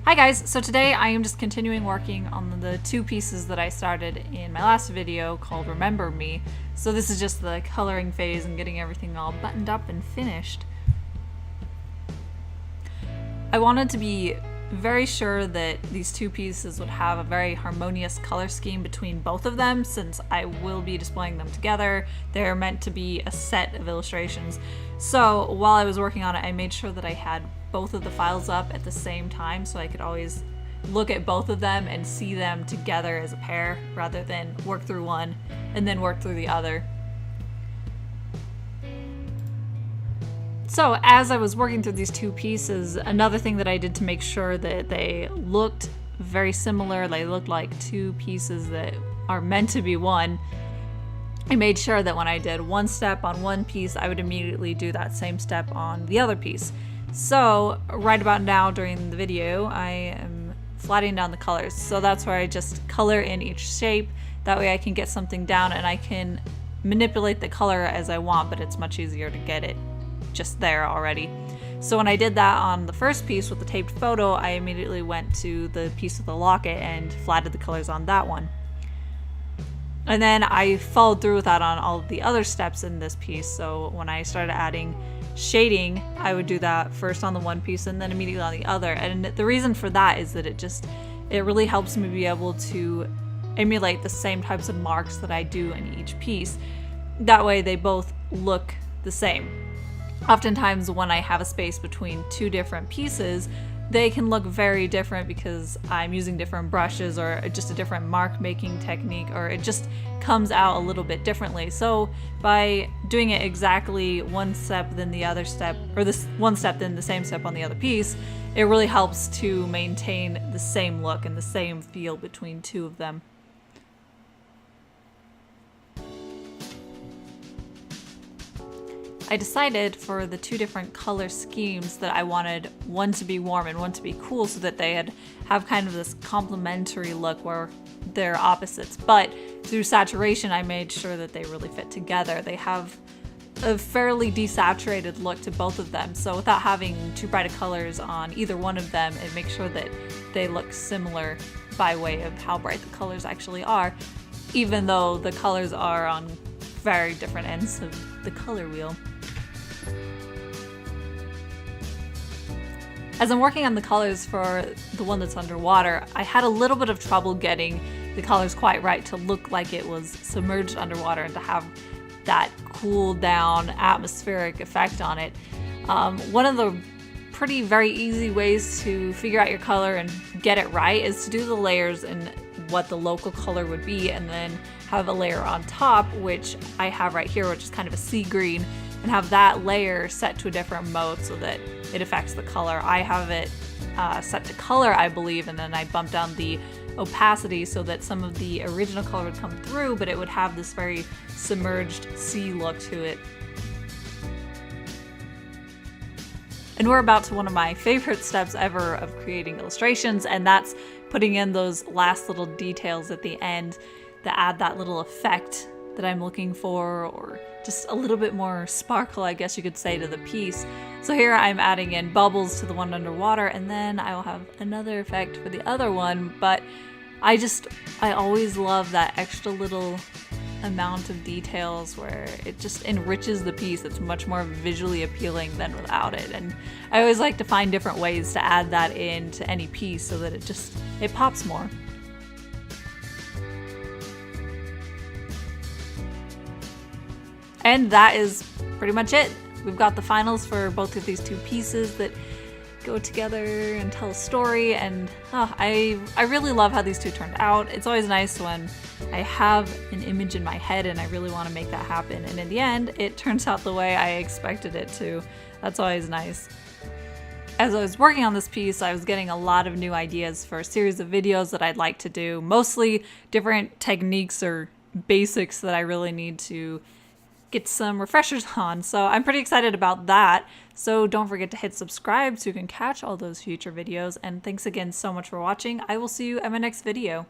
Hi guys, so today I am just continuing working on the two pieces that I started in my last video called Remember Me. So this is just the coloring phase and getting everything all buttoned up and finished. I wanted to be very sure that these two pieces would have a very harmonious color scheme between both of them, since I will be displaying them together. They're meant to be a set of illustrations. So while I was working on it, I made sure that I had both of the files up at the same time so I could always look at both of them and see them together as a pair rather than work through one and then work through the other. So as I was working through these two pieces, another thing that I did to make sure that they looked very similar, they looked like two pieces that are meant to be one, I made sure that when I did one step on one piece, I would immediately do that same step on the other piece. So right about now during the video, I am flattening down the colors. So that's where I just color in each shape. That way I can get something down and I can manipulate the color as I want, but it's much easier to get it just there already. So when I did that on the first piece with the taped photo, I immediately went to the piece with the locket and flatted the colors on that one. And then I followed through with that on all of the other steps in this piece. So when I started adding shading, I would do that first on the one piece and then immediately on the other. And the reason for that is that it really helps me be able to emulate the same types of marks that I do in each piece. That way they both look the same. Oftentimes when I have a space between two different pieces, they can look very different because I'm using different brushes or just a different mark making technique, or it just comes out a little bit differently. So by doing it exactly one step then the other step, or this one step then the same step on the other piece, it really helps to maintain the same look and the same feel between two of them. I decided for the two different color schemes that I wanted one to be warm and one to be cool so that they have kind of this complementary look where they're opposites. But through saturation, I made sure that they really fit together. They have a fairly desaturated look to both of them. So without having too bright of colors on either one of them, it makes sure that they look similar by way of how bright the colors actually are, even though the colors are on very different ends of the color wheel. As I'm working on the colors for the one that's underwater, I had a little bit of trouble getting the colors quite right to look like it was submerged underwater and to have that cool down atmospheric effect on it. One of the very easy ways to figure out your color and get it right is to do the layers and what the local color would be, and then have a layer on top, which I have right here, which is kind of a sea green, and have that layer set to a different mode so that it affects the color. I have it set to color, I believe, and then I bump down the opacity so that some of the original color would come through, but it would have this very submerged sea look to it. And we're about to one of my favorite steps ever of creating illustrations, and that's putting in those last little details at the end that add that little effect that I'm looking for, or just a little bit more sparkle, I guess you could say, to the piece. So here I'm adding in bubbles to the one underwater, and then I will have another effect for the other one, but I always love that extra little amount of details where it just enriches the piece. It's much more visually appealing than without it, and I always like to find different ways to add that into any piece so that it pops more. And that is pretty much it. We've got the finals for both of these two pieces that go together and tell a story, and I really love how these two turned out. It's always nice when I have an image in my head and I really want to make that happen, and in the end it turns out the way I expected it to. That's always nice. As I was working on this piece, I was getting a lot of new ideas for a series of videos that I'd like to do, mostly different techniques or basics that I really need to get some refreshers on. So I'm pretty excited about that. So don't forget to hit subscribe so you can catch all those future videos. And thanks again so much for watching. I will see you at my next video.